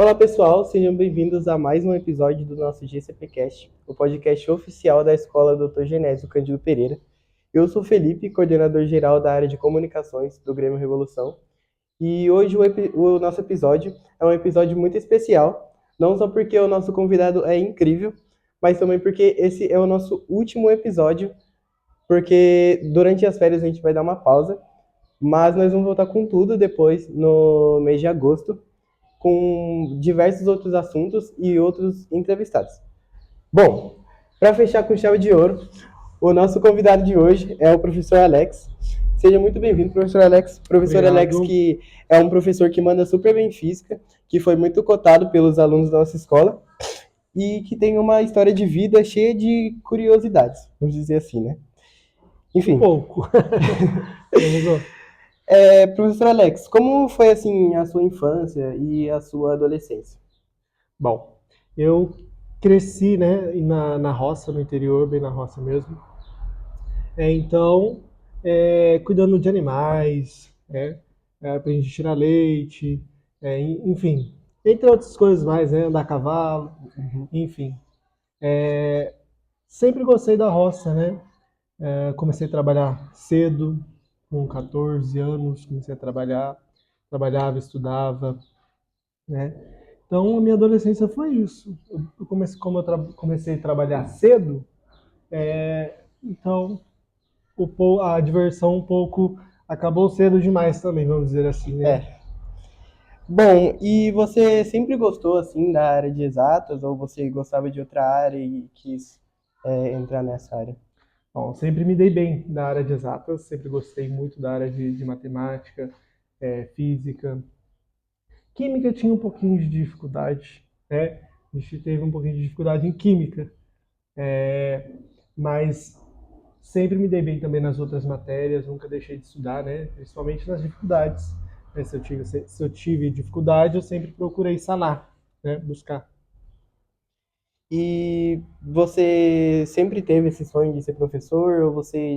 Fala pessoal, sejam bem-vindos a mais um episódio do nosso GCPcast, o podcast oficial da Escola Dr. Genésio Cândido Pereira. Eu sou Felipe, coordenador geral da área de comunicações do Grêmio Revolução, e hoje o nosso episódio é um episódio muito especial, não só porque o nosso convidado é incrível, mas também porque esse é o nosso último episódio, porque durante as férias a gente vai dar uma pausa, mas nós vamos voltar com tudo depois, no mês de agosto, com diversos outros assuntos e outros entrevistados. Bom, para fechar com chave de ouro, o nosso convidado de hoje é o professor Alex. Seja muito bem-vindo, professor Alex. Professor Obrigado. Alex, que é um professor que manda super bem em física, que foi muito cotado pelos alunos da nossa escola e que tem uma história de vida cheia de curiosidades, vamos dizer assim, né? Enfim. Um pouco. Vamos lá. Professor Alex, como foi assim a sua infância e a sua adolescência? Bom, eu cresci, né, na roça, no interior, bem na roça mesmo. Então, cuidando de animais, aprendi a tirar leite, enfim, entre outras coisas mais, né, andar a cavalo, enfim. Sempre gostei da roça, né? Comecei a trabalhar cedo, com 14 anos, comecei a trabalhar, trabalhava, estudava, né? Então, a minha adolescência foi isso. Como eu comecei a trabalhar cedo, então a diversão um pouco acabou cedo demais também, vamos dizer assim, né? Bom, e você sempre gostou assim da área de exatas ou você gostava de outra área e quis entrar nessa área? Bom, sempre me dei bem na área de exatas, sempre gostei muito da área de matemática, física. Química tinha um pouquinho de dificuldade, né? A gente teve um pouquinho de dificuldade em química, mas sempre me dei bem também nas outras matérias, nunca deixei de estudar, né? Principalmente nas dificuldades. Né? Se eu tive dificuldade, eu sempre procurei sanar, né? Buscar. E você sempre teve esse sonho de ser professor ou você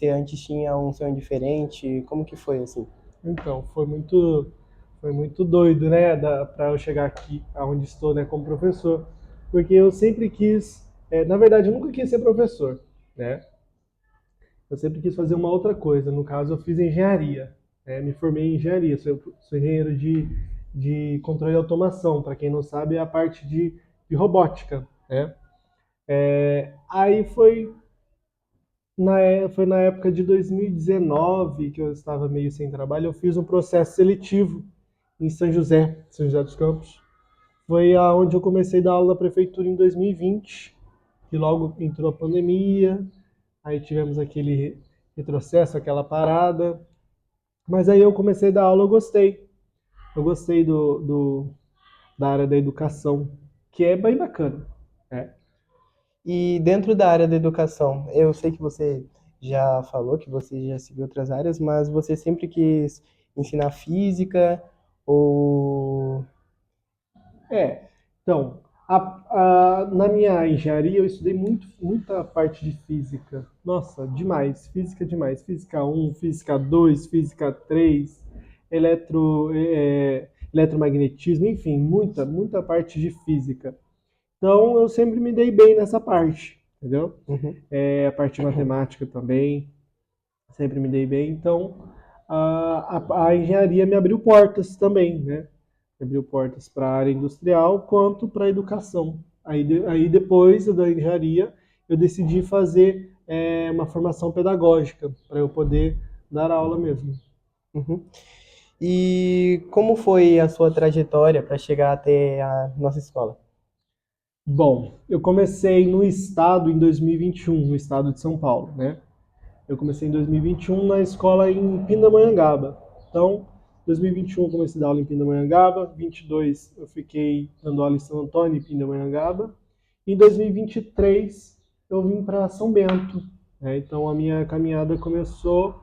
antes tinha um sonho diferente? Como que foi assim? Então, foi muito doido, né? Para eu chegar aqui, aonde estou, né? Como professor, porque eu sempre quis, na verdade, eu nunca quis ser professor, né? Eu sempre quis fazer uma outra coisa. No caso, eu fiz engenharia. Me formei em engenharia. Sou engenheiro de controle e automação. Para quem não sabe, é a parte de robótica. Né? Aí foi na época de 2019 que eu estava meio sem trabalho. Eu fiz um processo seletivo em São José dos Campos. Foi aonde eu comecei a dar aula na prefeitura em 2020, que logo entrou a pandemia, aí tivemos aquele retrocesso, aquela parada, mas aí eu comecei a dar aula, eu gostei da área da educação, que é bem bacana. É. E dentro da área da educação, eu sei que você já falou que você já seguiu outras áreas, mas você sempre quis ensinar física ou É, então, na minha engenharia eu estudei muita parte de física. Nossa, demais, física demais. Física um, Física 2, Física 3, eletromagnetismo, enfim, muita parte de física. Então eu sempre me dei bem nessa parte, entendeu? Uhum. A parte de matemática também, sempre me dei bem. Então a engenharia me abriu portas também, né? Me abriu portas para a área industrial quanto para a educação. Aí depois da engenharia eu decidi fazer uma formação pedagógica para eu poder dar aula mesmo. Uhum. E como foi a sua trajetória para chegar até a nossa escola? Bom, eu comecei no estado em 2021, no estado de São Paulo, né? Eu comecei em 2021 na escola em Pindamonhangaba. Então, 2021 eu comecei a dar aula em Pindamonhangaba, 22 eu fiquei dando aula em São Antônio e Pindamonhangaba. Em 2023 eu vim para São Bento. Né? Então a minha caminhada começou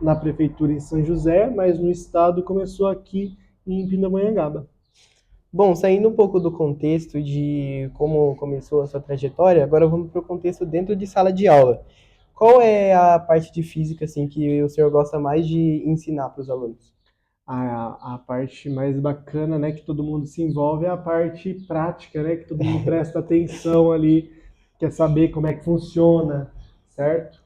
na prefeitura em São José, mas no estado começou aqui em Pindamonhangaba. Bom, saindo um pouco do contexto de como começou a sua trajetória, agora vamos para o contexto dentro de sala de aula. Qual é a parte de física assim que o senhor gosta mais de ensinar para os alunos? a parte mais bacana, né, que todo mundo se envolve é a parte prática, né, que todo mundo presta atenção ali, quer saber como é que funciona, certo?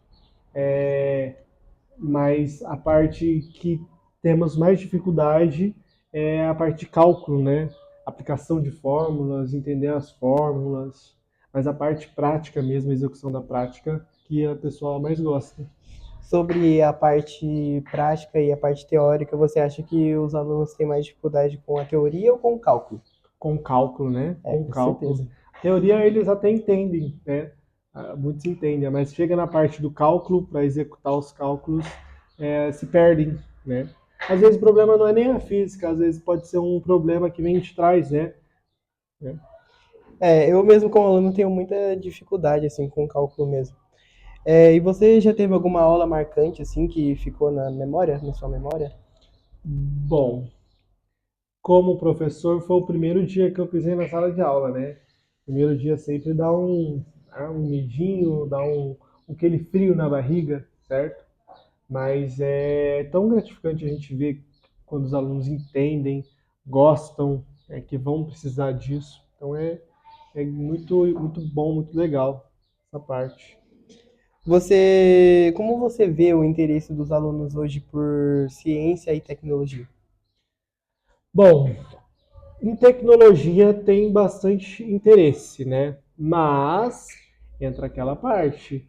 Mas a parte que temos mais dificuldade é a parte de cálculo, né? Aplicação de fórmulas, entender as fórmulas, mas a parte prática mesmo, a execução da prática, que a pessoa mais gosta. Sobre a parte prática e a parte teórica, você acha que os alunos têm mais dificuldade com a teoria ou com o cálculo? Com cálculo, né? É, Com com cálculo. certeza. Teoria eles até entendem, né? Muitos entendem, mas chega na parte do cálculo, para executar os cálculos, se perdem, né? Às vezes o problema não é nem a física, às vezes pode ser um problema que vem de trás, né? Eu mesmo como aluno tenho muita dificuldade assim com o cálculo mesmo. E você já teve alguma aula marcante assim que ficou na memória, na sua memória? Bom, como professor, foi o primeiro dia que eu pisei na sala de aula, né? Primeiro dia sempre dá um medinho, dá aquele frio na barriga, certo? Mas é tão gratificante a gente ver quando os alunos entendem, gostam, que vão precisar disso. Então é muito, muito bom, muito legal essa parte. Como você vê o interesse dos alunos hoje por ciência e tecnologia? Bom, em tecnologia tem bastante interesse, né? Mas entra aquela parte.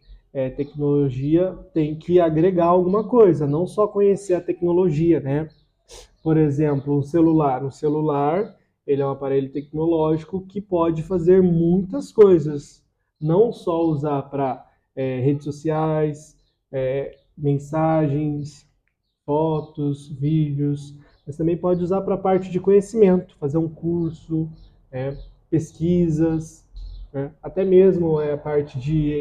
Tecnologia tem que agregar alguma coisa, não só conhecer a tecnologia, né? Por exemplo, um celular. Um celular, ele é um aparelho tecnológico que pode fazer muitas coisas. Não só usar para redes sociais, mensagens, fotos, vídeos, mas também pode usar para a parte de conhecimento, fazer um curso, pesquisas, né? Até mesmo a parte de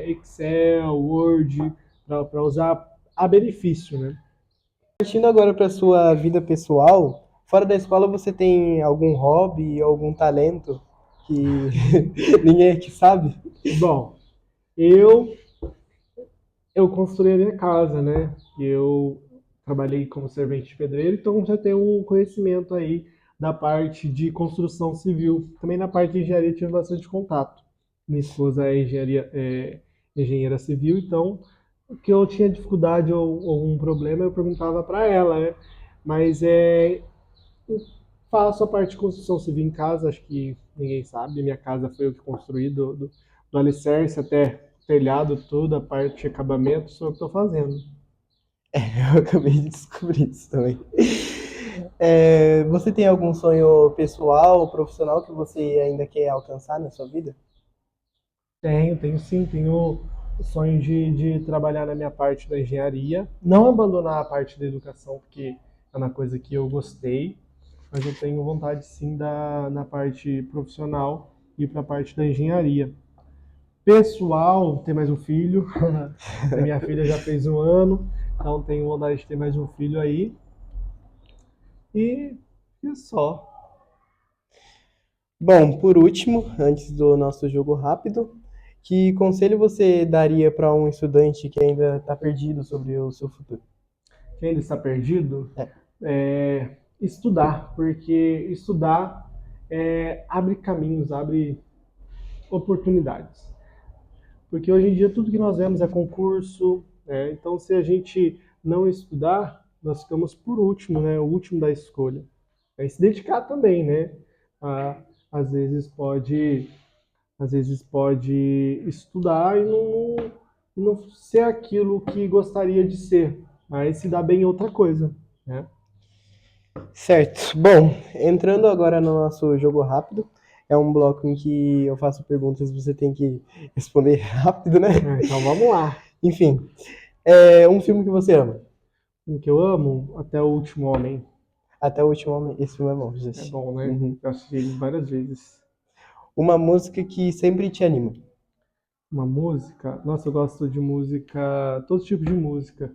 Excel, Word, para usar a benefício, né? Partindo agora para sua vida pessoal, fora da escola você tem algum hobby, algum talento que ninguém aqui sabe? Bom, eu eu construí a minha casa, né? Eu trabalhei como servente de pedreiro, então já tenho um conhecimento aí da parte de construção civil. Também na parte de engenharia tive bastante contato. Minha esposa engenheira civil, então o que eu tinha dificuldade ou um problema eu perguntava para ela, né? Mas faço a parte de construção civil em casa, acho que ninguém sabe. Minha casa foi eu que construí, do alicerce até telhado, tudo, a parte de acabamento, sou eu que estou fazendo. Eu acabei de descobrir isso também. Você tem algum sonho pessoal ou profissional que você ainda quer alcançar na sua vida? Tenho sim, tenho o sonho de trabalhar na minha parte da engenharia, não abandonar a parte da educação, porque é uma coisa que eu gostei, mas eu tenho vontade sim na parte profissional e para a parte da engenharia. Pessoal, ter mais um filho. A minha filha já fez 1 ano, então tenho vontade de ter mais um filho aí. E só. Bom, por último, antes do nosso jogo rápido, que conselho você daria para um estudante que ainda está perdido sobre o seu futuro? Quem ainda está perdido, É, estudar, porque estudar abre caminhos, abre oportunidades. Porque hoje em dia tudo que nós vemos é concurso, né? Então se a gente não estudar, nós ficamos por último, né? O último da escolha. Se dedicar também, né? Ah, às vezes pode, às vezes pode estudar e não ser aquilo que gostaria de ser, mas se dar bem em outra coisa, né? certo. Bom, entrando agora no nosso jogo rápido, é um bloco em que eu faço perguntas e você tem que responder rápido, né? Então vamos lá. Enfim, um filme que você ama. O que eu amo, Até o Último Homem. Até o último momento. Esse filme é bom, É gente. bom, né? Uhum. Eu assisti ele várias vezes. Uma música que sempre te anima. Uma música, nossa, eu gosto de música, todo tipo de música.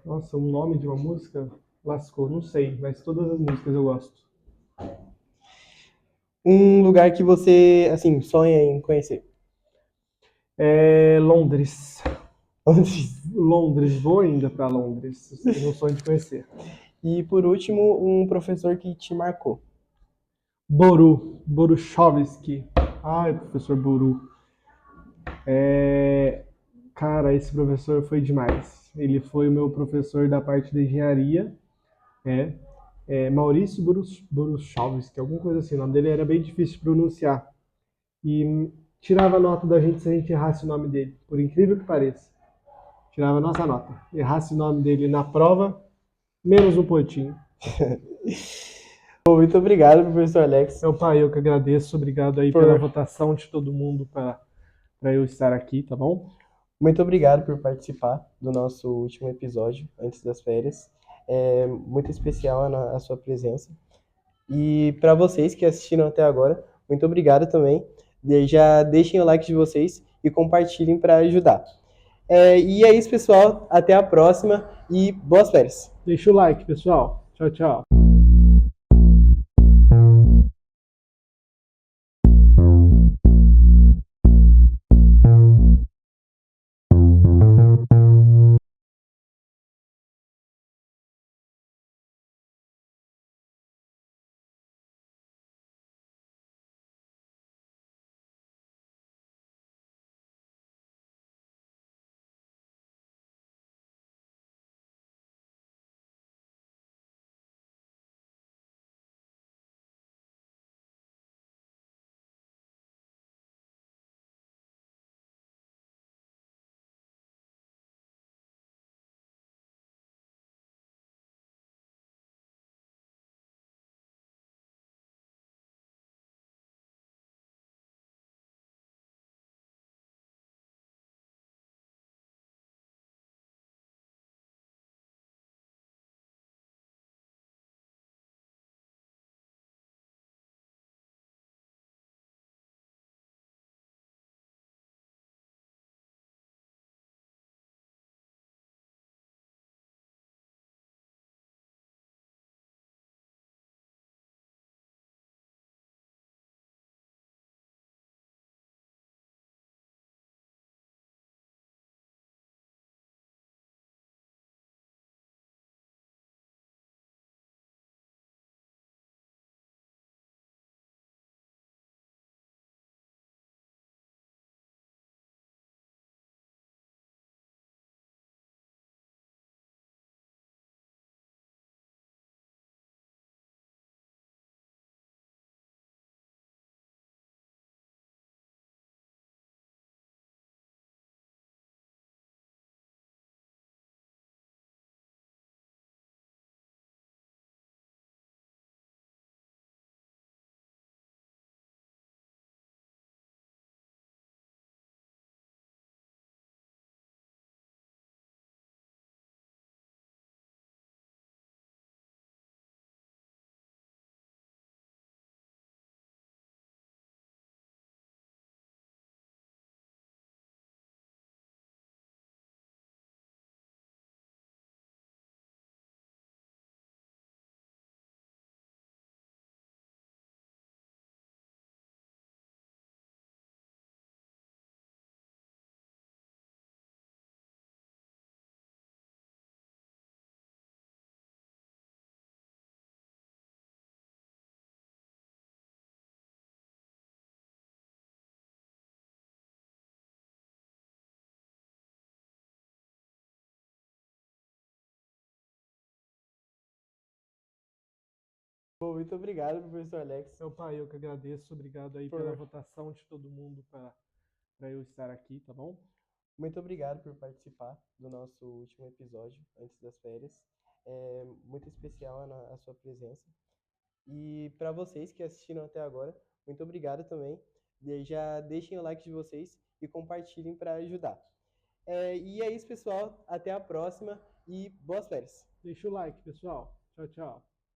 Nossa, o nome de uma música lascou, não sei, mas todas as músicas eu gosto. Um lugar que você, assim, sonha em conhecer. Londres. Onde? Londres, vou ainda para Londres. Tenho um sonho de conhecer. E por último, um professor que te marcou. Boruchovski. Ai, professor Boru. Cara, esse professor foi demais. Ele foi o meu professor da parte da engenharia, né? Maurício Boruchovski, alguma coisa assim. O nome dele era bem difícil de pronunciar. E tirava nota da gente se a gente errasse o nome dele, por incrível que pareça. Tirava a nossa nota. Errasse o nome dele na prova, menos um pontinho. Bom, muito obrigado, professor Alex. Meu pai, eu que agradeço. Obrigado aí pela votação de todo mundo para eu estar aqui, tá bom? Muito obrigado por participar do nosso último episódio antes das férias. É muito especial a sua presença. E para vocês que assistiram até agora, muito obrigado também. Já deixem o like de vocês e compartilhem para ajudar. E é isso, pessoal. Até a próxima e boas férias. Deixa o like, pessoal. Tchau, tchau. Bom, muito obrigado, professor Alex. Meu pai, eu que agradeço. Obrigado aí pela votação de todo mundo para eu estar aqui, tá bom? Muito obrigado por participar do nosso último episódio antes das férias. É muito especial a sua presença. E para vocês que assistiram até agora, muito obrigado também. Já deixem o like de vocês e compartilhem para ajudar. E é isso, pessoal. Até a próxima e boas férias. Deixa o like, pessoal. Tchau, tchau.